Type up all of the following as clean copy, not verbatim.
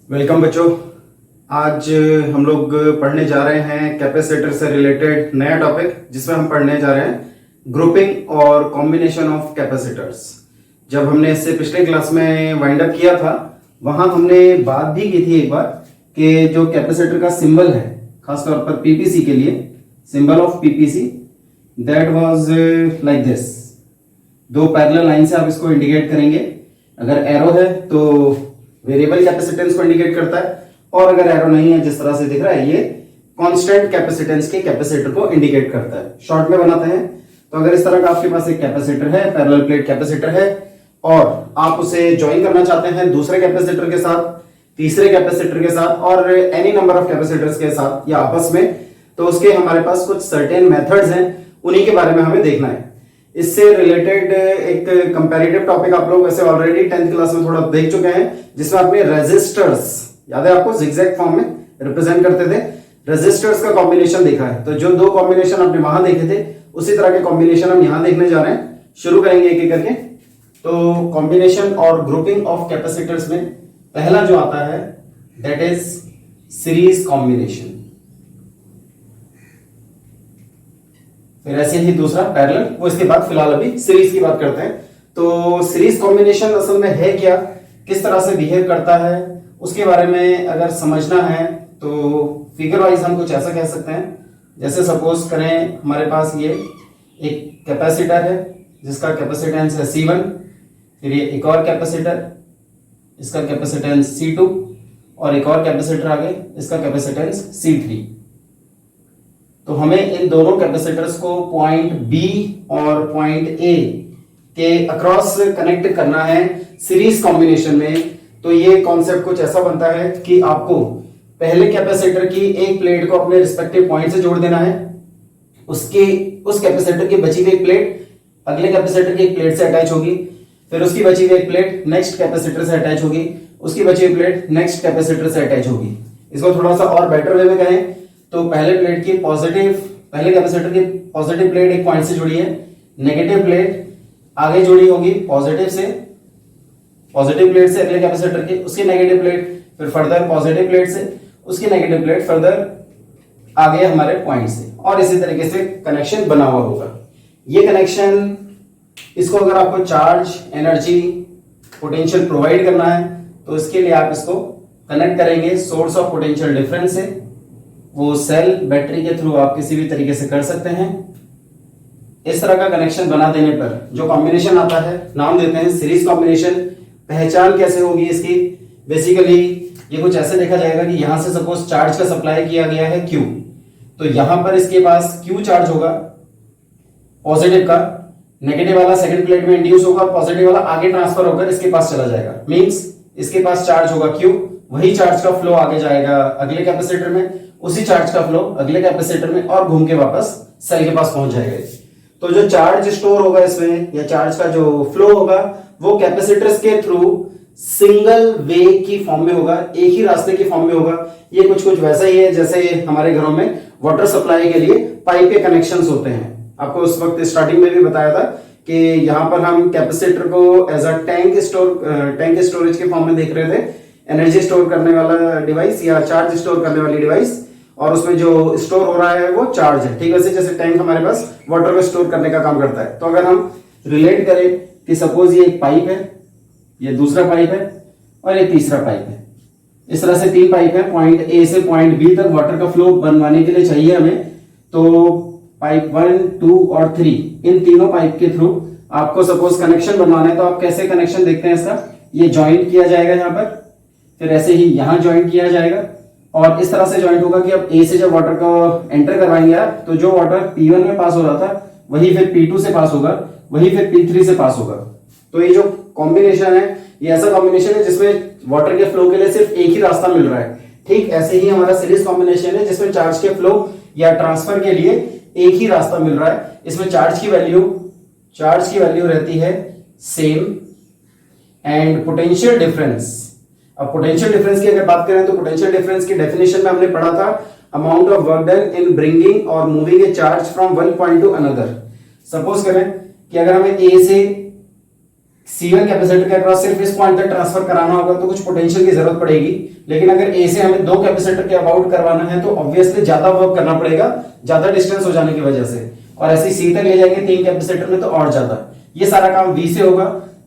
Welcome बच्चों। आज हम लोग पढ़ने जा रहे हैं कैपेसिटर से रिलेटेड नया टॉपिक, जिसमें हम पढ़ने जा रहे हैं ग्रुपिंग और कॉम्बिनेशन ऑफ कैपेसिटर्स। जब हमने इससे पिछले क्लास में वाइंड अप किया था, वहां हमने बात भी की थी एक बार कि जो कैपेसिटर का सिंबल है, खासतौर पर पीपीसी के लिए symbol of PPC, that was like this. दो पैरेलल लाइन से आप इसको इंडिकेट करेंगे। अगर एरो है तो वेरिएबल कैपेसिटेंस को इंडिकेट करता है, और अगर एरो नहीं है, जिस तरह से दिख रहा है, ये कांस्टेंट कैपेसिटेंस के कैपेसिटर को इंडिकेट करता है। शॉर्ट में बनाते हैं तो अगर इस तरह का आपके पास एक कैपेसिटर है, पैरेलल प्लेट कैपेसिटर है, और आप उसे ज्वाइन करना चाहते हैं दूसरे कैपेसिटर के साथ, तीसरे कैपेसिटर के साथ, और एनी नंबर ऑफ कैपेसिटर्स के साथ या आपस में, तो उसके हमारे पास कुछ सर्टेन मेथड्स हैं, उन्हीं के बारे में हमें देखना है। इससे रिलेटेड एक कंपैरेटिव टॉपिक आप लोग वैसे ऑलरेडी 10th क्लास में थोड़ा देख चुके हैं, जिसमें आपने रेजिस्टर्स, याद है आपको, जिगजैग फॉर्म में रिप्रेजेंट करते थे, रेजिस्टर्स का कॉम्बिनेशन देखा है। तो जो दो कॉम्बिनेशन आपने वहां देखे थे, उसी तरह के कॉम्बिनेशन हम यहां देखने जा रहे हैं। शुरू करेंगे एक एक करके। तो कॉम्बिनेशन और ग्रुपिंग ऑफ कैपेसिटर्स में पहला जो आता है दैट इज सीरीज कॉम्बिनेशन, फिर ऐसे ही दूसरा पैरेलल, वो इसके बाद फिलहाल अभी सीरीज की बात करते हैं। तो सीरीज कॉम्बिनेशन असल में है क्या, किस तरह से बिहेव करता है, उसके बारे में अगर समझना है तो फिगर वाइज हम कुछ ऐसा कह सकते हैं। जैसे सपोज करें हमारे पास ये एक कैपेसिटर है जिसका कैपेसिटेंस है C1, फिर ये एक और कैपेसिटर, इसका कैपेसिटेंस C2, और एक और कैपेसिटर आगे, इसका कैपेसिटेंस C3। तो हमें इन दोनों कैपेसिटर्स को पॉइंट बी और पॉइंट ए के अक्रॉस कनेक्ट करना है सीरीज कॉम्बिनेशन में। तो ये कॉन्सेप्ट कुछ ऐसा बनता है कि आपको पहले कैपेसिटर की एक प्लेट को अपने रिस्पेक्टिव पॉइंट से जोड़ देना है, उस कैपेसिटर की बची हुई प्लेट अगले कैपेसिटर की एक प्लेट से अटैच होगी, फिर उसकी बची हुई एक प्लेट नेक्स्ट कैपेसिटर से अटैच होगी, उसकी बची हुई प्लेट नेक्स्ट कैपेसिटर से अटैच होगी। इसको थोड़ा सा और बेटर वे में कहें तो पहले कैपेसिटर की पॉजिटिव प्लेट एक पॉइंट से जुड़ी है, नेगेटिव प्लेट आगे जुड़ी होगी पॉजिटिव प्लेट से अगले कैपेसिटर की, उसकी नेगेटिव प्लेट, फिर फर्दर पॉजिटिव प्लेट से उसकी नेगेटिव प्लेट, फर्दर आगे हमारे पॉइंट से, और इसी तरीके से कनेक्शन बना हुआ होगा। ये कनेक्शन, इसको अगर आपको चार्ज, एनर्जी, पोटेंशियल प्रोवाइड करना है तो इसके लिए आप इसको कनेक्ट करेंगे सोर्स ऑफ पोटेंशियल डिफरेंस से। वो सेल, बैटरी के थ्रू आप किसी भी तरीके से कर सकते हैं। इस तरह का कनेक्शन बना देने पर जो कॉम्बिनेशन आता है, नाम देते हैं सीरीज कॉम्बिनेशन। पहचान कैसे होगी इसकी? बेसिकली ये कुछ ऐसे देखा जाएगा कि यहां से सपोज चार्ज का सप्लाई किया गया है Q, तो यहां पर इसके पास Q चार्ज होगा पॉजिटिव का, नेगेटिव वाला सेकंड प्लेट में इंड्यूस होगा, पॉजिटिव वाला आगे ट्रांसफर होकर इसके पास चला जाएगा। मींस इसके पास चार्ज होगा Q, वही चार्ज का फ्लो आगे जाएगा अगले कैपेसिटर में, उसी चार्ज का फ्लो अगले कैपेसिटर में, और घूम के वापस सेल के पास पहुंच जाएगा। तो जो चार्ज स्टोर होगा इसमें, या चार्ज का जो फ्लो होगा, वो कैपेसिटर्स के थ्रू सिंगल वे की फॉर्म में होगा, एक ही रास्ते की फॉर्म में होगा। ये कुछ वैसा ही है जैसे हमारे घरों में वाटर सप्लाई के लिए पाइप के कनेक्शंस होते हैं। आपको उस वक्त स्टार्टिंग में भी बताया था कि यहां पर हम कैपेसिटर को एज अ टैंक स्टोरेज के फॉर्म में देख रहे थे, एनर्जी स्टोर करने वाला डिवाइस या चार्ज स्टोर करने वाली डिवाइस, और उसमें जो स्टोर हो रहा है वो चार्ज है। ठीक है, जैसे टैंक हमारे पास वाटर को स्टोर करने का काम करता है। तो अगर हम रिलेट करें कि सपोज ये एक पाइप है, ये दूसरा पाइप है, और ये तीसरा पाइप है, इस तरह से तीन पाइप है, पॉइंट ए से पॉइंट बी तक वाटर का फ्लो बनवाने के लिए चाहिए हमें। तो पाइप 1, 2 और 3, इन तीनों पाइप के थ्रू आपको सपोज कनेक्शन बनवाना है। तो आप कैसे कनेक्शन देखते हैं इसका? ये ज्वाइंट किया जाएगा यहाँ पर, फिर ऐसे ही यहां ज्वाइंट किया जाएगा, और इस तरह से ज्वाइंट होगा कि अब ए से जब वाटर को एंटर करवाएंगे आप, तो जो वाटर P1 में पास हो रहा था वही फिर P2 से पास होगा, वही फिर P3 से पास होगा। तो ये जो कॉम्बिनेशन है, ये ऐसा कॉम्बिनेशन है जिसमें वाटर के फ्लो के लिए सिर्फ एक ही रास्ता मिल रहा है। ठीक ऐसे ही हमारा सीरीज कॉम्बिनेशन है जिसमें चार्ज के फ्लो या ट्रांसफर के लिए एक ही रास्ता मिल रहा है। इसमें चार्ज की वैल्यू रहती है सेम, एंड पोटेंशियल डिफरेंस, अब पोटेंशियल डिफरेंस की अगर बात करें तो पोटेंशियल डिफरेंस की डेफिनेशन में हमने पढ़ा था, amount of work done in bringing और moving a charge from one point to another. Suppose करें कि अगर हमें ए से C1 कैपेसिटर के अक्रॉस सिर्फ इस पॉइंट तक ट्रांसफर कराना होगा तो कुछ पोटेंशियल की जरूरत पड़ेगी, लेकिन अगर A से हमें 2 कैपेसिटर के अबाउट करवाना है तो ऑब्वियसली ज्यादा वर्क करना पड़ेगा, ज्यादा डिस्टेंस हो जाने की वजह से। और ऐसे C तक ले जाएंगे 3 कैपेसिटर में तो और ज्यादा। ये सारा काम V से होगा,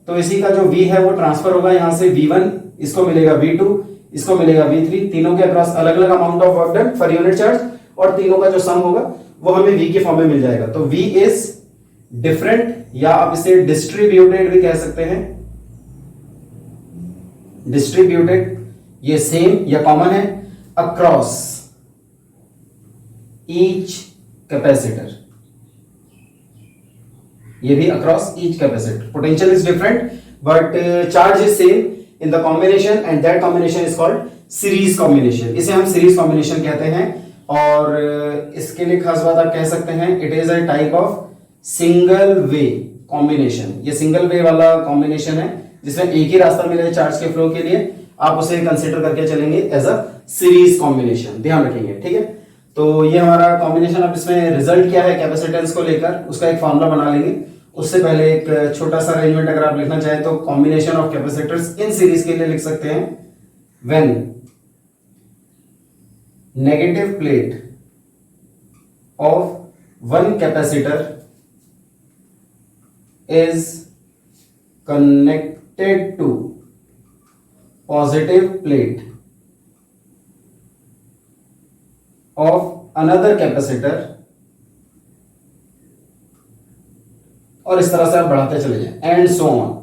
तो इसी का जो V है वो ट्रांसफर होगा यहाँ से V1, इसको मिलेगा V2, इसको मिलेगा V3, तीनों के अक्रॉस अलग अलग amount of work done per unit charge, और तीनों का जो सम होगा वो हमें V के फॉर्म में मिल जाएगा। तो V इज डिफरेंट, या आप इसे डिस्ट्रीब्यूटेड भी कह सकते हैं। डिस्ट्रीब्यूटेड, ये सेम या कॉमन है अक्रॉस ईच कैपेसिटर, ये भी across each capacitor. Potential is different but charge is same in the combination, and that combination is called series combination. इसे हम सीरीज कॉम्बिनेशन कहते हैं। और इसके लिए खास बात आप कह सकते हैं, it is a type of single way combination. ये सिंगल वे वाला कॉम्बिनेशन है जिसमें एक ही रास्ता मिले चार्ज के फ्लो के लिए, आप उसे कंसीडर करके चलेंगे एज अ सीरीज कॉम्बिनेशन, ध्यान रखेंगे, ठीक है। तो ये हमारा कॉम्बिनेशन। अब इसमें रिजल्ट क्या है कैपेसिटेंस को लेकर, उसका एक फॉर्मूला बना लेंगे। उससे पहले एक छोटा सा अरेंजमेंट अगर आप लिखना चाहें तो combination of capacitors in series के लिए लिख सकते हैं, when negative plate of one capacitor is connected to positive plate of another capacitor, और इस तरह से आप बढ़ाते चले जाएं, and so on.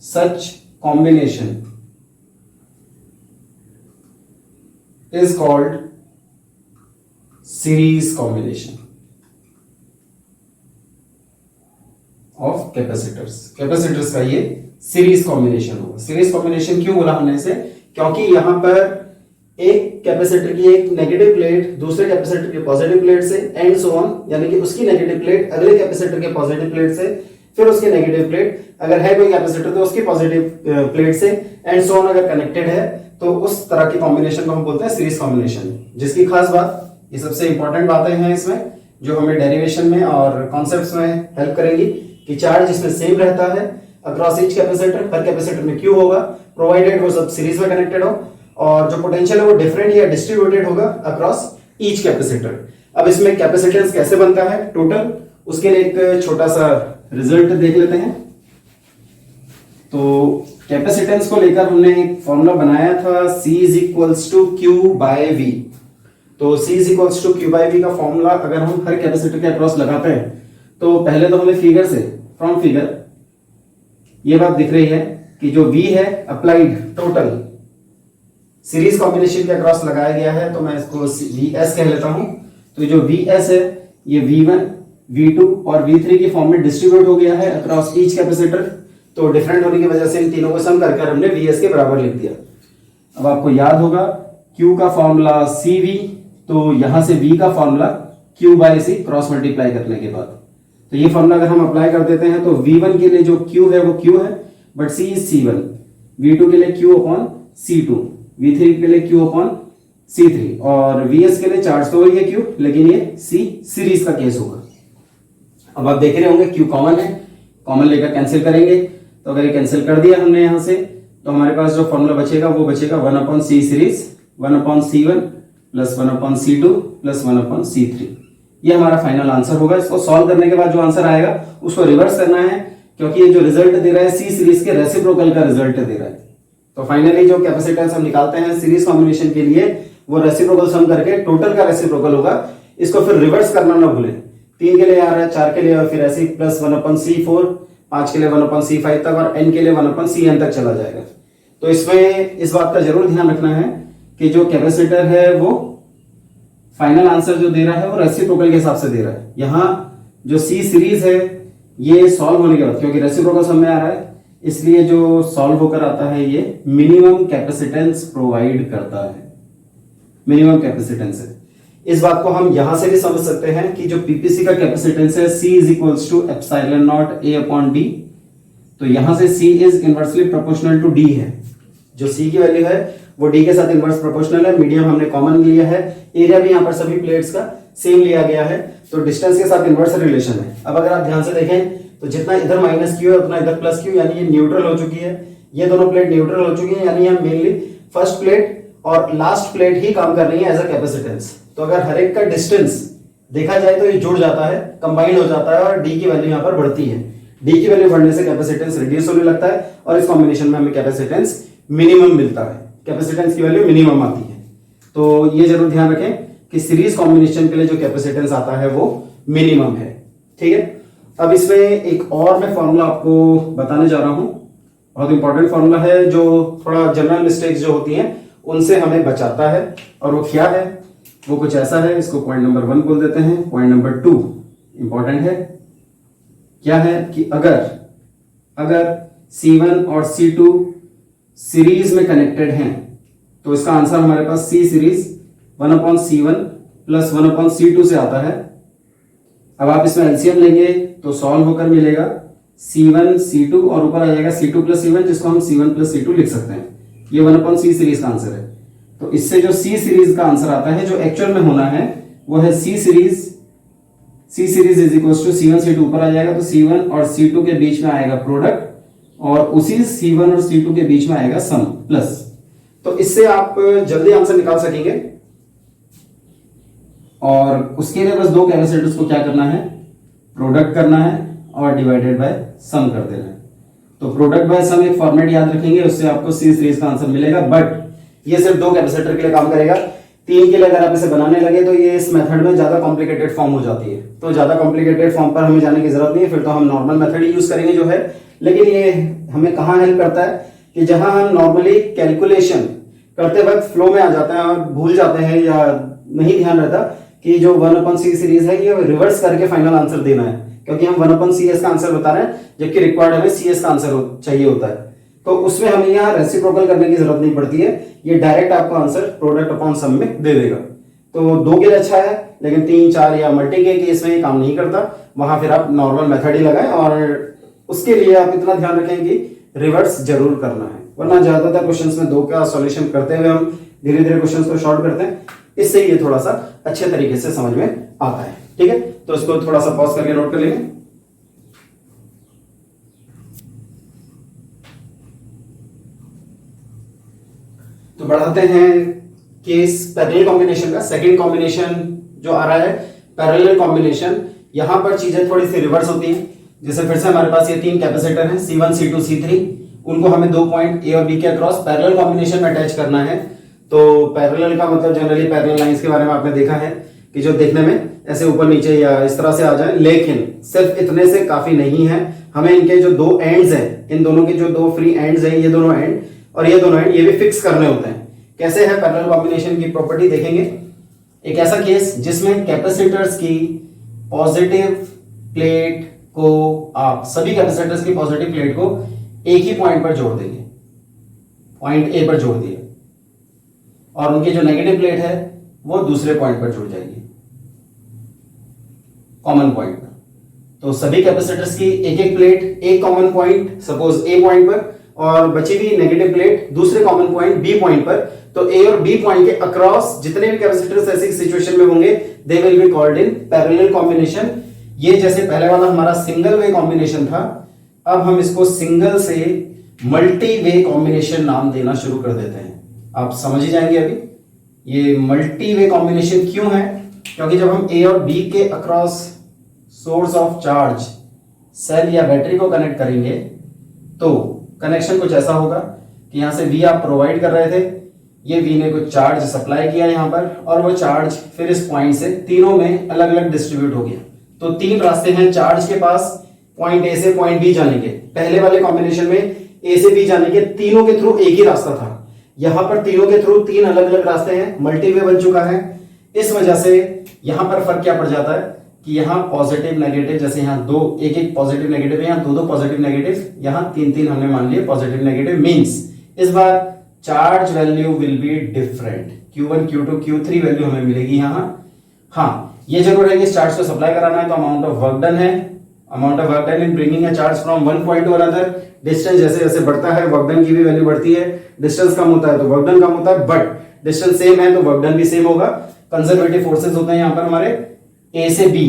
Such combination is called series combination of capacitors. Capacitors का ये सीरीज कॉम्बिनेशन होगा। सीरीज कॉम्बिनेशन क्यों बोला हमने इसे, क्योंकि यहां पर एक कैपेसिटर की एक नेगेटिव प्लेट दूसरे कैपेसिटर के पॉजिटिव प्लेट से एंड सो ऑन, यानी कि उसकी नेगेटिव प्लेट अगले कैपेसिटर के पॉजिटिव प्लेट से, फिर उसकी नेगेटिव प्लेट, अगर है कोई कैपेसिटर तो उसकी पॉजिटिव प्लेट से एंड सो ऑन अगर कनेक्टेड है, तो उस तरह की कॉम्बिनेशन को हम बोलते हैं सीरीज कॉम्बिनेशन। जिसकी खास बात, ये सबसे इंपॉर्टेंट बातें हैं इसमें जो हमें डेरिवेशन में और कॉन्सेप्ट्स में हेल्प करेंगी, कि चार्ज इसमें सेम रहता है अक्रॉस ईच कैपेसिटर, हर कैपेसिटर में क्यू होगा, प्रोवाइडेड वो सब सीरीज में कनेक्टेड हो, और जो पोटेंशियल है वो डिफरेंट या डिस्ट्रीब्यूटेड होगा अक्रॉस ईच कैपेसिटर। अब इसमें कैपेसिटेंस कैसे बनता है टोटल, उसके लिए एक छोटा सा रिजल्ट देख लेते हैं। तो कैपेसिटेंस को लेकर हमने एक फॉर्मूला बनाया था, C is equals to Q by V। तो C is equals to Q by V का फॉर्मूला अगर हम हर कैपेसिटर के अक्रॉस लगाते हैं तो पहले तो हमें फिगर से, फ्रॉम फिगर ये बात दिख रही है कि जो V है अप्लाइड टोटल सीरीज कॉम्बिनेशन के अक्रॉस लगाया गया है, तो मैं इसको VS कह लेता हूं। तो जो VS है ये V1, V2 और V3 की फॉर्म में डिस्ट्रीब्यूट हो गया है अक्रॉस ईच कैपेसिटर। तो डिफरेंट होने की वजह से इन तीनों को सम करके हमने VS के बराबर लिख दिया। अब आपको याद होगा Q का फॉर्मूला CV, तो यहां से V का formula Q by C cross multiply करने के बाद। तो ये फॉर्मूला अगर हम अप्लाई कर देते हैं तो V1 के लिए जो Q है वो Q है, but C is C1, V2 के लिए Q अपॉन C2, V3 के लिए Q अपॉन C3, और VS के लिए चार्ज तो वही है Q, लेकिन ये C सीरीज का केस होगा। अब आप देख रहे होंगे Q कॉमन है, कॉमन लेकर कैंसिल करेंगे। तो अगर ये कैंसिल कर दिया हमने यहां से, तो हमारे पास जो फॉर्मूला बचेगा वो बचेगा 1 upon C series, 1 upon C1 plus 1 upon C2 plus 1 upon C3। ये हमारा फाइनल आंसर होगा। इसको सॉल्व करने के बाद जो आंसर आएगा उसको रिवर्स करना है, क्योंकि ये जो रिजल्ट दे रहा है C सीरीज के रेसिप्रोकल का रिजल्ट दे रहा है। तो फाइनली जो कैपेसिटेंस हम निकालते हैं सीरीज कॉम्बिनेशन के लिए वो रेसिप्रोकल सम करके टोटल का रेसिप्रोकल होगा। इसको फिर रिवर्स करना ना भूलें, 3 के लिए आ रहा है, 4 के लिए, और फिर ऐसे प्लस 1 अपॉन C4, 5 के लिए 1 अपॉन C5 तक, और n के लिए 1 अपॉन Cn तक चला जाएगा। तो इसमें इस बात का जरूर ध्यान रखना है कि जो कैपेसिटर है वो फाइनल आंसर जो दे रहा है वो रेसिप्रोकल के हिसाब से दे रहा है। यहाँ जो C सीरीज है ये सॉल्व होने के बाद, क्योंकि रेसिप्रोकल सम में आ रहा है, इसलिए जो सॉल्व होकर आता है ये मिनिमम कैपेसिटेंस प्रोवाइड करता है, मिनिमम कैपेसिटेंस है। इस बात को हम यहां से भी समझ सकते हैं कि जो पीपीसी का कैपेसिटेंस है C is equals to epsilon nought A upon D, तो यहां से C is inversely proportional to D है। जो C की वैल्यू है वो D के साथ इनवर्स प्रोपोर्शनल है, मीडियम हमने कॉमन लिया है, एरिया भी यहां पर सभी प्लेट्स का सेम लिया गया है, तो डिस्टेंस के साथ इनवर्स रिलेशन है। अब अगर आप ध्यान से देखें तो जितना इधर माइनस क्यू है उतना इधर प्लस क्यू, यानी ये न्यूट्रल हो चुकी है, ये दोनों प्लेट न्यूट्रल हो चुकी है, यानी हम मेनली फर्स्ट प्लेट और लास्ट प्लेट ही काम कर रही है एज अ कैपेसिटेंस। तो अगर हर एक का डिस्टेंस देखा जाए तो ये जुड़ जाता है, कंबाइंड हो जाता है और डी की वैल्यू यहाँ पर बढ़ती है। डी की वैल्यू बढ़ने से कैपेसिटेंस रिड्यूस होने लगता है और इस कॉम्बिनेशन में हमें कैपेसिटेंस मिनिमम मिलता है, कैपेसिटेंस की वैल्यू मिनिमम आती है। तो ये जरूर ध्यान रखें कि सीरीज कॉम्बिनेशन के लिए जो कैपेसिटेंस आता है वो मिनिमम है। ठीक है, अब इसमें एक और मैं फॉर्मूला आपको बताने जा रहा हूं, बहुत इंपॉर्टेंट फॉर्मूला है जो थोड़ा जनरल मिस्टेक्स जो होती हैं उनसे हमें बचाता है। और वो क्या है, वो कुछ ऐसा है, इसको पॉइंट नंबर 1 बोल देते हैं। पॉइंट नंबर 2 इंपॉर्टेंट है, क्या है कि अगर C1 और C2 सीरीज में कनेक्टेड हैं तो इसका आंसर हमारे पास C series 1/C1 plus 1/C2 से आता है। अब आप इसमें एलसीएम लेंगे तो सॉल्व होकर मिलेगा C1 C2 और ऊपर आ जाएगा C2 प्लस C1, जिसको हम C1 प्लस C2 लिख सकते हैं। ये 1/C सीरीज का आंसर है। तो इससे जो C सीरीज का आंसर आता है, जो एक्चुअल में होना है वो है C series is equal to C1 C2 ऊपर आ जाएगा, तो C1 और C2 के बीच में आएगा प्रोडक्ट और उसी C1 और C2 के बीच में आएगा सम प्लस। तो इससे आप जल्दी आंसर निकाल सकेंगे। और उसके लिए बस दो कैपेसिटर्स को क्या करना है, प्रोडक्ट करना है और डिवाइडेड बाय सम कर देना है। तो प्रोडक्ट बाय सम एक फॉर्मेट याद रखेंगे, उससे आपको C सीरीज का आंसर मिलेगा। बट ये सिर्फ दो कैपेसिटर के लिए काम करेगा, 3 के लिए अगर आप इसे बनाने लगे तो ये इस मेथड में ज्यादा कॉम्प्लिकेटेड फॉर्म हो जाती है। तो ज्यादा कॉम्प्लिकेटेड फॉर्म पर हमें जाने की जरूरत नहीं है, फिर तो हम नॉर्मल मेथड ही यूज करेंगे जो है। लेकिन ये हमें कहाँ हेल्प करता है कि जहां हम नॉर्मली कैलकुलेशन करते वक्त फ्लो में आ जाते हैं और भूल जाते हैं या नहीं ध्यान रहता कि जो 1/C सीरीज है ये रिवर्स करके फाइनल आंसर देना है, क्योंकि हम 1/CS का आंसर बता रहे हैं जबकि रिक्वायर्ड हमें CS का आंसर चाहिए होता है। तो उसमें हमें यहाँ रेसिप्रोकल करने की जरूरत नहीं पड़ती है, ये डायरेक्ट आपको आंसर प्रोडक्ट अपॉन सम में दे देगा। तो 2 के लिए अच्छा है, लेकिन 3, 4 या मल्टी के केस में ये काम नहीं करता, वहां फिर आप नॉर्मल मेथड ही लगाएं। और उसके लिए आप इतना ध्यान रखें कि रिवर्स जरूर करना है, वरना ज्यादातर क्वेश्चंस में 2 का सॉल्यूशन करते हुए हम धीरे धीरे क्वेश्चंस को शॉर्ट करते हैं, इससे ये थोड़ा सा अच्छे तरीके से समझ में आता है। ठीक है, तो इसको थोड़ा सा पॉज करके नोट कर लेंगे। तो बढ़ाते हैं केस पैरेलल कॉम्बिनेशन का। सेकंड कॉम्बिनेशन जो आ रहा है पैरेलल कॉम्बिनेशन, यहां पर चीजें थोड़ी सी रिवर्स होती हैं। जैसे फिर से हमारे पास ये 3 कैपेसिटर हैं C1 C2 C3, उनको हमें 2 पॉइंट A और B के अक्रॉस पैरेलल कॉम्बिनेशन में अटैच करना है। तो पैरेलल का मतलब जनरली पैरेलल लाइंस के बारे में आपने देखा है कि जो देखने में ऐसे ऊपर नीचे या इस तरह से आ जाए, लेकिन सिर्फ इतने से काफी नहीं है। हमें इनके जो 2 एंड्स हैं, इन दोनों के जो 2 फ्री एंड्स हैं, ये दोनों एंड और ये दोनों एंड, ये भी फिक्स करने होते हैं। कैसे है पैरेलल कॉम्बिनेशन की प्रॉपर्टी देखेंगे। एक ऐसा केस जिसमें कैपेसिटर्स की पॉजिटिव प्लेट को आप सभी कैपेसिटर्स की पॉजिटिव प्लेट को एक ही पॉइंट पर जोड़ देंगे, पॉइंट ए पर जोड़ दिए, और उनकी जो नेगेटिव प्लेट है वो दूसरे पॉइंट पर जुड़ जाएगी, कॉमन पॉइंट पर। तो सभी कैपेसिटर्स की एक एक प्लेट एक कॉमन पॉइंट सपोज ए पॉइंट पर और बची हुई नेगेटिव प्लेट दूसरे कॉमन पॉइंट बी पॉइंट पर। तो ए और बी पॉइंट के अक्रॉस जितने भी कैपेसिटर्स ऐसी सिचुएशन में होंगे they will be called in parallel combination. ये जैसे पहले वाला हमारा सिंगल वे कॉम्बिनेशन था, अब हम इसको सिंगल से मल्टी वे कॉम्बिनेशन नाम देना शुरू कर देते हैं। आप समझ ही जाएंगे अभी ये मल्टी वे कॉम्बिनेशन क्यों है, क्योंकि जब हम ए और बी के across source of charge cell या बैटरी को कनेक्ट करेंगे तो कनेक्शन कुछ ऐसा होगा कि यहां से V आप प्रोवाइड कर रहे थे, ये V ने कुछ चार्ज सप्लाई किया यहां पर, और वो चार्ज फिर इस पॉइंट से तीनों में अलग अलग डिस्ट्रीब्यूट हो गया। तो 3 रास्ते हैं चार्ज के पास पॉइंट ए से पॉइंट बी जाने के। पहले वाले कॉम्बिनेशन में ए से बी जाने के तीनों के थ्रू एक ही रास्ता था, यहां पर तीनों के थ्रू 3 अलग अलग रास्ते हैं, मल्टी वे बन चुका है। इस वजह से यहां पर फर्क क्या पड़ जाता है कि यहाँ पॉजिटिव नेगेटिव, जैसे यहाँ 2 एक एक पॉजिटिव नेगेटिव है, यहाँ 2 पॉजिटिव नेगेटिव, यहाँ 3 हमने मान लिए पॉजिटिव नेगेटिव। मींस इस बार charge value will be different, Q1 Q2 Q3 value हमें मिलेगी यहाँ। हाँ, ये जरूर है कि चार्ज को सप्लाई कराना है तो अमाउंट ऑफ वर्क डन है, amount of work done in bringing a charge from one point to another. Distance जैसे जैसे बढ़ता है वर्क डन की भी वैल्यू बढ़ती है, डिस्टेंस कम होता है तो वर्क डन कम होता है, बट डिस्टेंस सेम है तो वर्क डन भी सेम होगा। कंजर्वेटिव फोर्सेस होते हैं यहाँ पर हमारे A से B,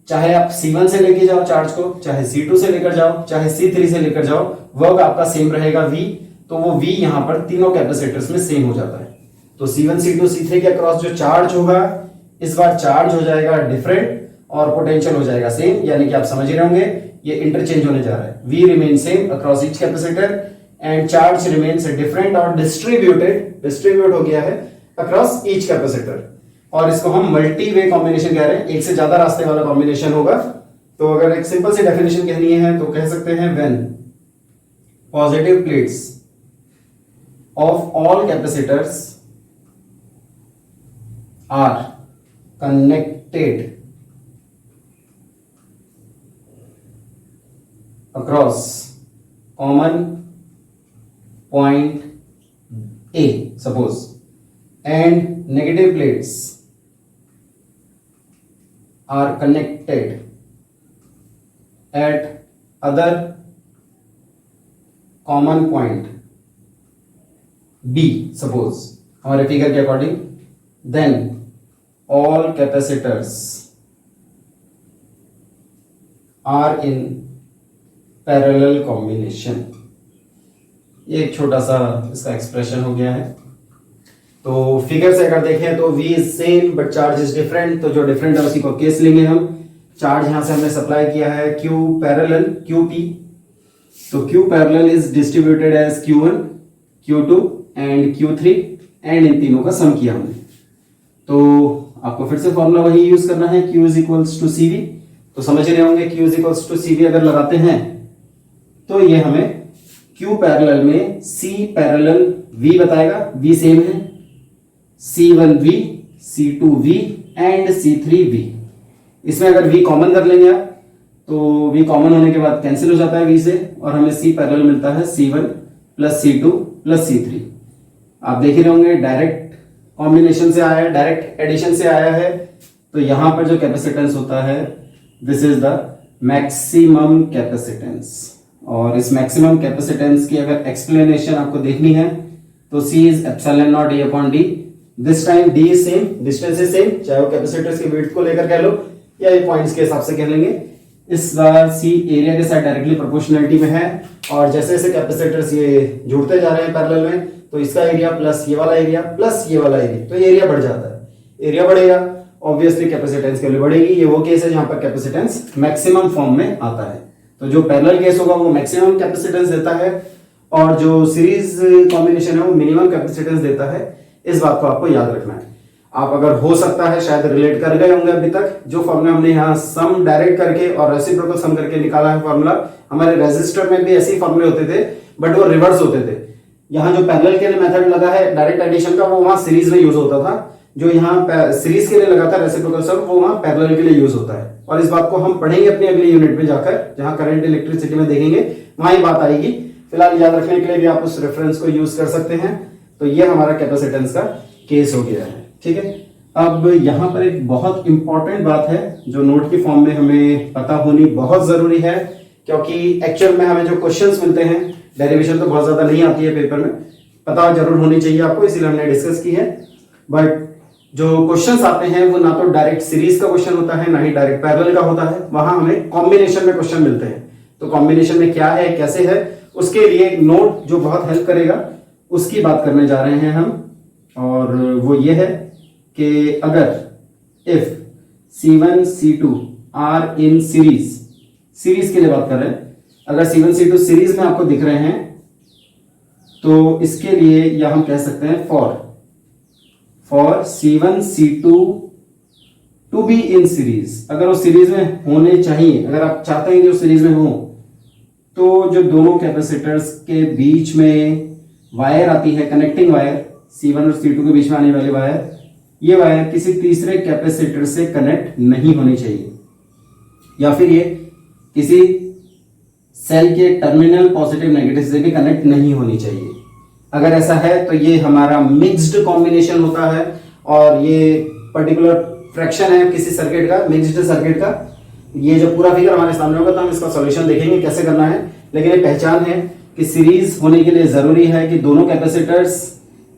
चाहे आप C1 से लेके जाओ चार्ज को, चाहे C2 से लेकर जाओ, चाहे C3 से लेकर जाओ, वर्क आपका सेम रहेगा V। तो वो V यहां पर तीनों कैपेसिटर्स में सेम हो जाता है। तो C1 C2 C3 के अक्रॉस जो चार्ज होगा इस बार चार्ज हो जाएगा डिफरेंट और पोटेंशियल हो जाएगा सेम, यानी कि आप समझ रहे होंगे ये इंटरचेंज होने जा रहा है। V remain same across each capacitor and charge remains different और डिस्ट्रीब्यूट हो गया है अक्रॉस ईच कैपेसिटर। और इसको हम मल्टी वे कॉम्बिनेशन कह रहे हैं, एक से ज्यादा रास्ते वाला कॉम्बिनेशन होगा। तो अगर एक सिंपल सी डेफिनेशन कहनी है तो कह सकते हैं when positive plates of all capacitors are connected across common point A, suppose, and negative plates are connected at other common point B, suppose, हमारे फिगर के according, then all capacitors are in parallel combination. ये एक छोटा सा इसका expression हो गया है। तो फिगर से अगर देखें तो V is same but charge is different, तो जो डिफरेंट है उसी को केस लेंगे हम। चार्ज यहां से हमने सप्लाई किया है Q पैरेलल QP, तो Q parallel is distributed as Q1 Q2 and Q3 and इन तीनों का सम किया हमने। तो आपको फिर से फॉर्मूला वही यूज करना है, Q is equals to CV। तो समझ रहे होंगे Q is equals to CV अगर लगाते हैं तो ये हमें Q पैरेलल में C पैरेलल V बताएगा, V सेम है, C1V C2V एंड C3V। इसमें अगर V कॉमन कर लेंगे आप तो V कॉमन होने के बाद कैंसिल हो जाता है V से और हमें C पैरेलल मिलता है C1 plus C2 plus C3। आप देख रहे होंगे डायरेक्ट कॉम्बिनेशन से आया है, डायरेक्ट एडिशन से आया है। तो यहां पर जो कैपेसिटेंस होता है this is the maximum capacitance. और इस मैक्सिमम कैपेसिटेंस की अगर एक्सप्लेनेशन आपको देखनी है तो C is epsilon not E upon D। This time D is same, distance is same, चाहे वो कैपेसिटर्स की विड्थ को लेकर कह लो या ये पॉइंट्स के हिसाब से कह लेंगे। इस बार C एरिया के साथ डायरेक्टली प्रोपोर्शनलिटी में है और जैसे जैसे कैपेसिटर्स ये जुड़ते जा रहे हैं पैरेलल में तो इसका एरिया प्लस ये वाला एरिया प्लस ये वाला एरिया, तो एरिया बढ़ जाता है। एरिया बढ़ेगा ऑब्वियसली कैपेसिटेंस की वैल्यू बढ़ेगी। ये वो केस है जहां पर कैपेसिटेंस मैक्सिमम फॉर्म में आता है। तो जो पैरेलल केस होगा वो मैक्सिमम कैपेसिटेंस देता है और जो सीरीज कॉम्बिनेशन है वो मिनिमम कैपेसिटेंस देता है। इस बात को आपको याद रखना है। आप अगर हो सकता है शायद रिलेट कर गए होंगे अभी तक, जो फॉर्मूला हमने यहाँ सम डायरेक्ट करके और रेसिप्रोकल सम करके निकाला है फॉर्मूला, हमारे रेजिस्टर में भी ऐसे ही फॉर्मूले होते थे बट वो रिवर्स होते थे। यहाँ जो पैरेलल के लिए मेथड लगा है डायरेक्ट एडिशन का वो वहां सीरीज में यूज होता था, जो यहाँ सीरीज के लिए लगा था रेसिप्रोकल सम वो वहां पैरेलल के लिए यूज होता है। और इस बात को हम पढ़ेंगे अपनी अगली यूनिट में जाकर, जहां करंट इलेक्ट्रिसिटी में देखेंगे वहां ही बात आएगी। फिलहाल याद रखने के लिए भी आप उस रेफरेंस को यूज कर सकते हैं। तो ये हमारा कैपेसिटेंस का केस हो गया है, ठीक है। अब यहाँ पर एक बहुत इंपॉर्टेंट बात है जो नोट की फॉर्म में हमें पता होनी बहुत जरूरी है, क्योंकि एक्चुअल में हमें जो क्वेश्चंस मिलते हैं, डेरिवेशन तो बहुत ज्यादा नहीं आती है पेपर में, पता जरूर होनी चाहिए आपको, इसीलिए हमने डिस्कस की है। बट जो क्वेश्चंस आते हैं वो ना तो डायरेक्ट सीरीज का क्वेश्चन होता है ना ही डायरेक्ट पैरेलल का होता है, वहां हमें कॉम्बिनेशन में क्वेश्चन मिलते हैं। तो कॉम्बिनेशन में क्या है कैसे है उसके लिए एक नोट जो बहुत हेल्प करेगा उसकी बात करने जा रहे हैं हम, और वो ये है कि अगर if C1 C2 are in series के लिए बात कर रहे हैं, अगर C1 C2 सीरीज में आपको दिख रहे हैं तो इसके लिए या हम कह सकते हैं for C1 C2 to be in series, अगर वो सीरीज में होने चाहिए, अगर आप चाहते हैं कि वो सीरीज में हो, तो जो दोनों कैपेसिटर्स के बीच में वायर आती है, कनेक्टिंग वायर, C1 और C2 के बीच में आने वाली वायर, ये वायर किसी तीसरे कैपेसिटर से कनेक्ट नहीं होनी चाहिए, या फिर ये किसी सेल के टर्मिनल पॉजिटिव नेगेटिव से भी कनेक्ट नहीं होनी चाहिए। अगर ऐसा है तो ये हमारा मिक्स्ड कॉम्बिनेशन होता है और ये पर्टिकुलर फ्रैक्शन है किसी सर्किट का, मिक्स्ड सर्किट का। ये जो पूरा फिगर हमारे सामने होगा तो हम इसका सॉल्यूशन देखेंगे कैसे करना है, लेकिन ये पहचान है कि सीरीज होने के लिए जरूरी है कि दोनों capacitors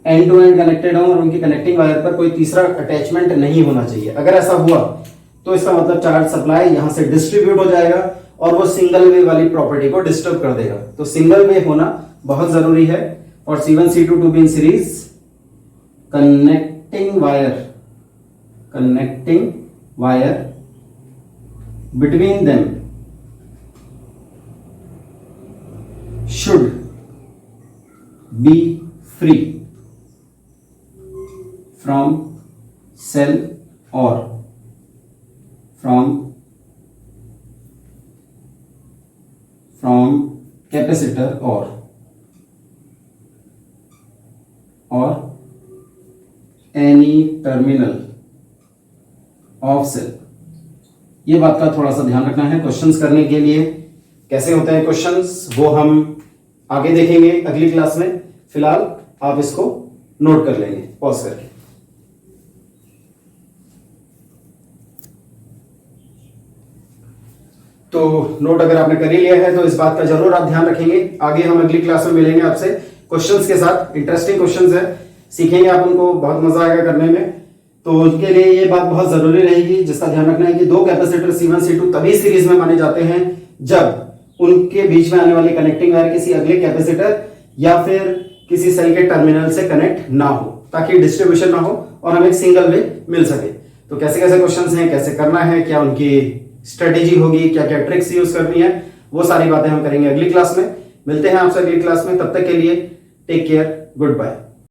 end to end connected हो और उनकी कनेक्टिंग वायर पर कोई तीसरा अटैचमेंट नहीं होना चाहिए। अगर ऐसा हुआ तो इसका मतलब चार्ज सप्लाई यहां से डिस्ट्रीब्यूट हो जाएगा और वो सिंगल वे वाली प्रॉपर्टी को डिस्टर्ब कर देगा। तो सिंगल वे होना बहुत जरूरी है। और C1 C2 to be in series, connecting wire between them should be free from cell or from capacitor or any terminal of cell। ये बात का थोड़ा सा ध्यान रखना है। क्वेश्चंस करने के लिए कैसे होते हैं क्वेश्चंस, वो हम आगे देखेंगे अगली क्लास में। फिलहाल आप इसको नोट कर लेंगे पॉज करके। तो नोट अगर आपने कर ही लिया है तो इस बात का जरूर आप ध्यान रखेंगे। आगे हम अगली क्लास में मिलेंगे आपसे क्वेश्चंस के साथ। इंटरेस्टिंग क्वेश्चंस है, सीखेंगे आप उनको, बहुत मजा आएगा करने में। तो उसके लिए ये बात बहुत जरूरी रहेगी, जिसका ध्यान रखना है कि दो कैपेसिटर C1 C2 तभी सीरीज में माने जाते हैं जब उनके बीच में आने वाली कनेक्टिंग वायर किसी अगले कैपेसिटर या फिर किसी सेल के टर्मिनल से कनेक्ट ना हो, ताकि डिस्ट्रीब्यूशन ना हो और हमें एक सिंगल वे मिल सके। तो कैसे कैसे क्वेश्चंस हैं, कैसे करना है, क्या उनकी स्ट्रेटेजी होगी, क्या क्या ट्रिक्स यूज करनी है, वो सारी बातें हम करेंगे अगली क्लास में। मिलते हैं आपसे अगली क्लास में, तब तक के लिए टेक केयर, गुड बाय।